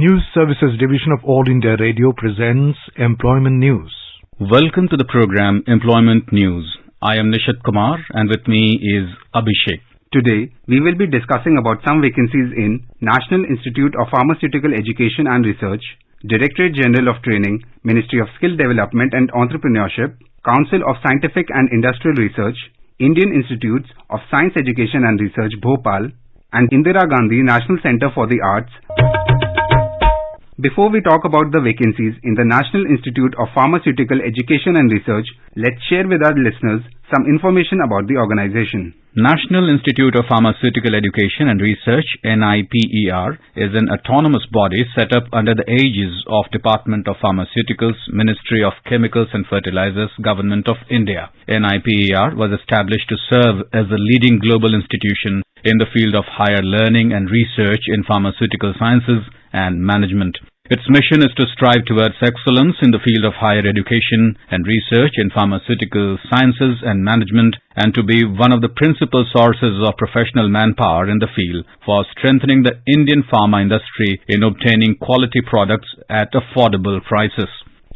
News Services Division of All India Radio presents Employment News. Welcome to the program Employment News. I am Nishad Kumar and with me is Abhishek. Today, we will be discussing about some vacancies in National Institute of Pharmaceutical Education and Research, Directorate General of Training, Ministry of Skill Development and Entrepreneurship, Council of Scientific and Industrial Research, Indian Institutes of Science Education and Research, Bhopal, and Indira Gandhi National Centre for the Arts. Before we talk about the vacancies in the National Institute of Pharmaceutical Education and Research, let's share with our listeners some information about the organization. National Institute of Pharmaceutical Education and Research, NIPER, is an autonomous body set up under the aegis of Department of Pharmaceuticals, Ministry of Chemicals and Fertilizers, Government of India. NIPER was established to serve as a leading global institution in the field of higher learning and research in pharmaceutical sciences and management. Its mission is to strive towards excellence in the field of higher education and research in pharmaceutical sciences and management, and to be one of the principal sources of professional manpower in the field for strengthening the Indian pharma industry in obtaining quality products at affordable prices.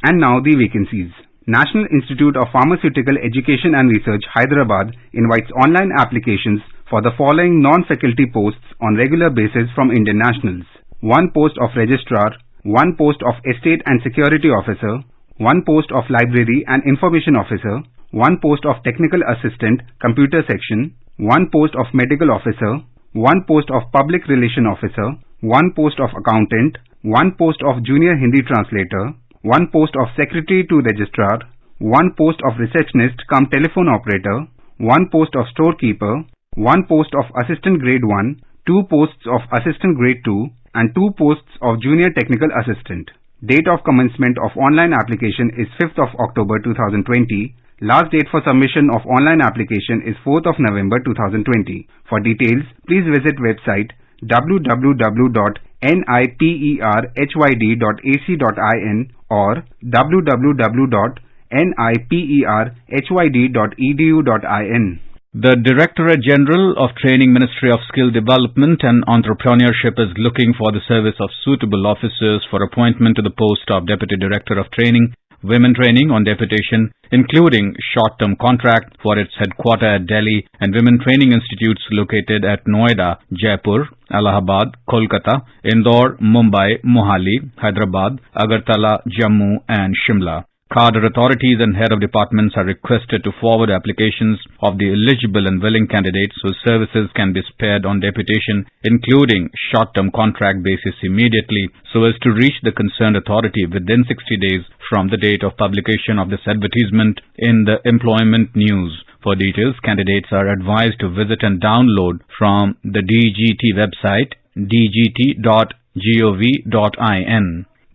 And now the vacancies. National Institute of Pharmaceutical Education and Research, Hyderabad, invites online applications for the following non-faculty posts on regular basis from Indian nationals. 1 post of Registrar, 1 post of Estate and Security Officer, 1 post of Library and Information Officer, 1 post of Technical Assistant, Computer Section, 1 post of Medical Officer, 1 post of Public Relation Officer, 1 post of Accountant, 1 post of Junior Hindi Translator, 1 post of Secretary to Registrar, 1 post of Receptionist cum Telephone Operator, 1 post of Storekeeper, 1 post of Assistant Grade 1, 2 posts of Assistant Grade 2, and 2 posts of Junior Technical Assistant. Date of commencement of online application is 5th of October 2020. Last date for submission of online application is 4th of November 2020. For details, please visit website www.niperhyd.ac.in or www.niperhyd.edu.in. The Directorate General of Training, Ministry of Skill Development and Entrepreneurship is looking for the service of suitable officers for appointment to the post of Deputy Director of Training, Women Training on deputation, including short-term contract for its headquarters at Delhi and Women Training Institutes located at Noida, Jaipur, Allahabad, Kolkata, Indore, Mumbai, Mohali, Hyderabad, Agartala, Jammu and Shimla. Cadre authorities and head of departments are requested to forward applications of the eligible and willing candidates whose services can be spared on deputation, including short-term contract basis immediately, so as to reach the concerned authority within 60 days from the date of publication of this advertisement in the Employment News. For details, candidates are advised to visit and download from the DGT website dgt.gov.in.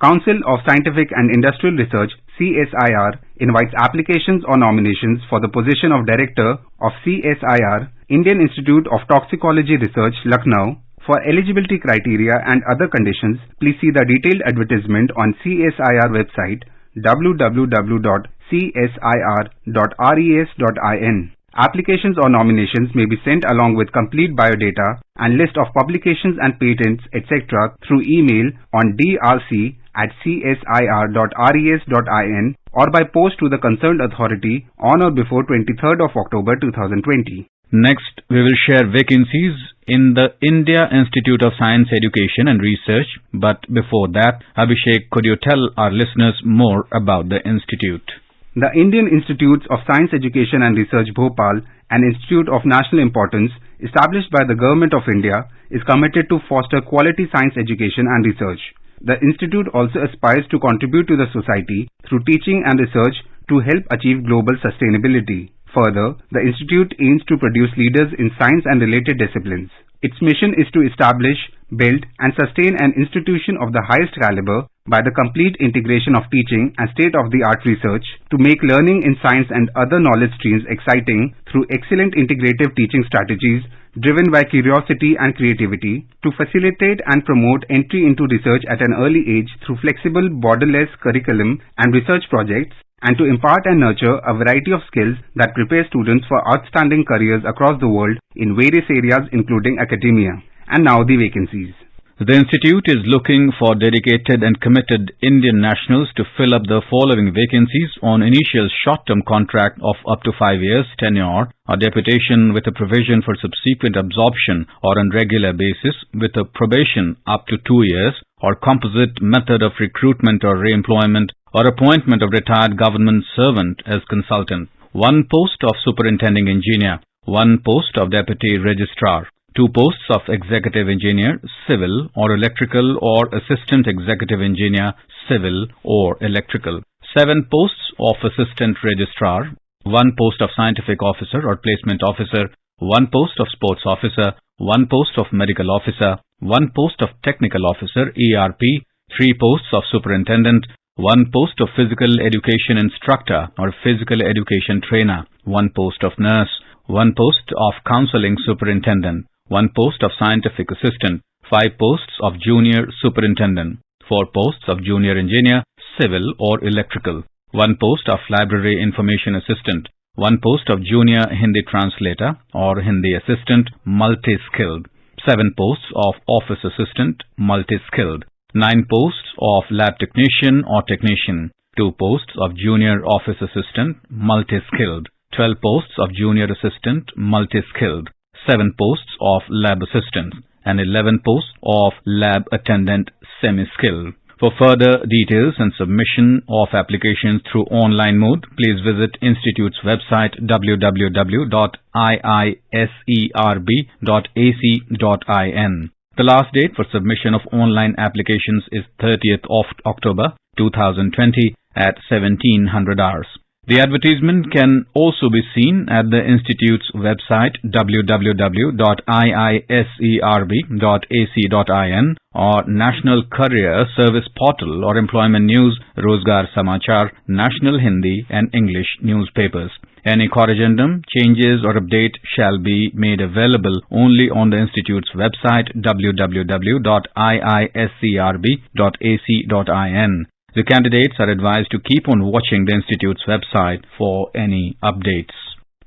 Council of Scientific and Industrial Research, CSIR, invites applications or nominations for the position of Director of CSIR, Indian Institute of Toxicology Research, Lucknow. For eligibility criteria and other conditions, please see the detailed advertisement on CSIR website www.csir.res.in. Applications or nominations may be sent along with complete biodata and list of publications and patents, etc. through email on drc@csir.res.in or by post to the concerned authority on or before 23rd of October 2020. Next, we will share vacancies in the India Institute of Science Education and Research. But before that, Abhishek, could you tell our listeners more about the institute? The Indian Institutes of Science Education and Research, Bhopal, an institute of national importance established by the Government of India, is committed to foster quality science education and research. The institute also aspires to contribute to the society through teaching and research to help achieve global sustainability. Further, the institute aims to produce leaders in science and related disciplines. Its mission is to establish, build and sustain an institution of the highest caliber by the complete integration of teaching and state-of-the-art research to make learning in science and other knowledge streams exciting through excellent integrative teaching strategies driven by curiosity and creativity, to facilitate and promote entry into research at an early age through flexible, borderless curriculum and research projects, and to impart and nurture a variety of skills that prepare students for outstanding careers across the world in various areas including academia. And now the vacancies. The institute is looking for dedicated and committed Indian nationals to fill up the following vacancies on initial short-term contract of up to 5 years tenure or deputation with a provision for subsequent absorption or on regular basis with a probation up to 2 years or composite method of recruitment or re-employment or appointment of retired government servant as consultant. 1 post of superintending engineer, 1 post of deputy registrar, 2 posts of executive engineer, civil or electrical or assistant executive engineer, civil or electrical, 7 posts of assistant registrar, 1 post of scientific officer or placement officer, 1 post of sports officer, 1 post of medical officer, 1 post of technical officer, ERP, 3 posts of superintendent, 1 post of physical education instructor or physical education trainer, 1 post of nurse, 1 post of counseling superintendent, 1 post of scientific assistant, 5 posts of junior superintendent, 4 posts of junior engineer, civil or electrical, 1 post of library information assistant, 1 post of junior Hindi translator or Hindi assistant, multi-skilled, 7 posts of office assistant, multi-skilled, 9 posts of lab technician or technician, 2 posts of junior office assistant, multi-skilled, 12 posts of junior assistant, multi-skilled, 7 posts of lab assistant, and 11 posts of lab attendant semi-skilled. For further details and submission of applications through online mode, please visit Institute's website www.iiserb.ac.in. The last date for submission of online applications is 30th of October 2020 at 1700 hours. The advertisement can also be seen at the Institute's website www.iiserb.ac.in or National Career Service Portal or Employment News, Rozgar Samachar, National Hindi and English newspapers. Any corrigendum, changes or update shall be made available only on the Institute's website www.iiserb.ac.in. The candidates are advised to keep on watching the Institute's website for any updates.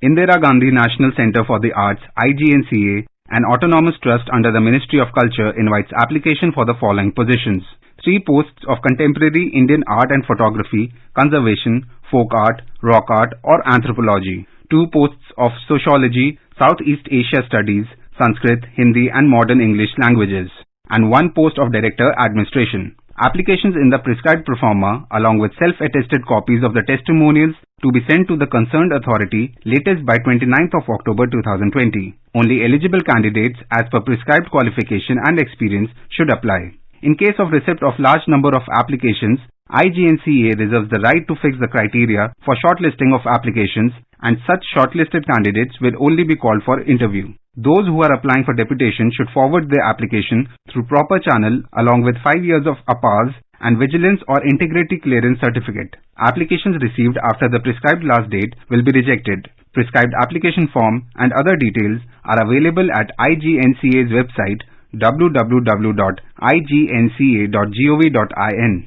Indira Gandhi National Centre for the Arts, IGNCA, an autonomous trust under the Ministry of Culture, invites application for the following positions: 3 posts of contemporary Indian art and photography, conservation, folk art, rock art or anthropology; 2 posts of sociology, Southeast Asia studies, Sanskrit, Hindi and modern English languages; and 1 post of director administration. Applications in the prescribed proforma along with self-attested copies of the testimonials to be sent to the concerned authority latest by 29th of October 2020. Only eligible candidates as per prescribed qualification and experience should apply. In case of receipt of large number of applications, IGNCA reserves the right to fix the criteria for shortlisting of applications, and such shortlisted candidates will only be called for interview. Those who are applying for deputation should forward their application through proper channel along with 5 years of APAS and vigilance or integrity clearance certificate. Applications received after the prescribed last date will be rejected. Prescribed application form and other details are available at IGNCA's website www.ignca.gov.in.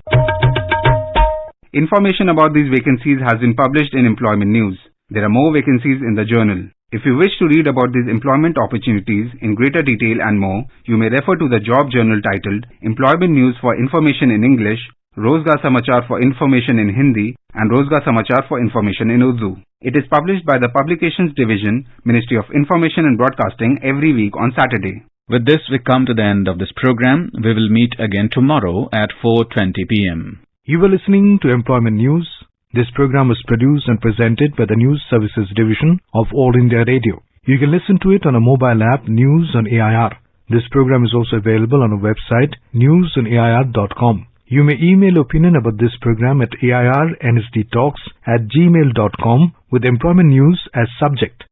Information about these vacancies has been published in Employment News. There are more vacancies in the journal. If you wish to read about these employment opportunities in greater detail and more, you may refer to the job journal titled Employment News for Information in English, Rozgar Samachar for Information in Hindi, and Rozgar Samachar for Information in Urdu. It is published by the Publications Division, Ministry of Information and Broadcasting every week on Saturday. With this, we come to the end of this program. We will meet again tomorrow at 4:20 p.m. You were listening to Employment News. This program was produced and presented by the News Services Division of All India Radio. You can listen to it on a mobile app, News on AIR. This program is also available on our website, newsonair.com. You may email opinion about this program at airnsdtalks@gmail.com with Employment News as subject.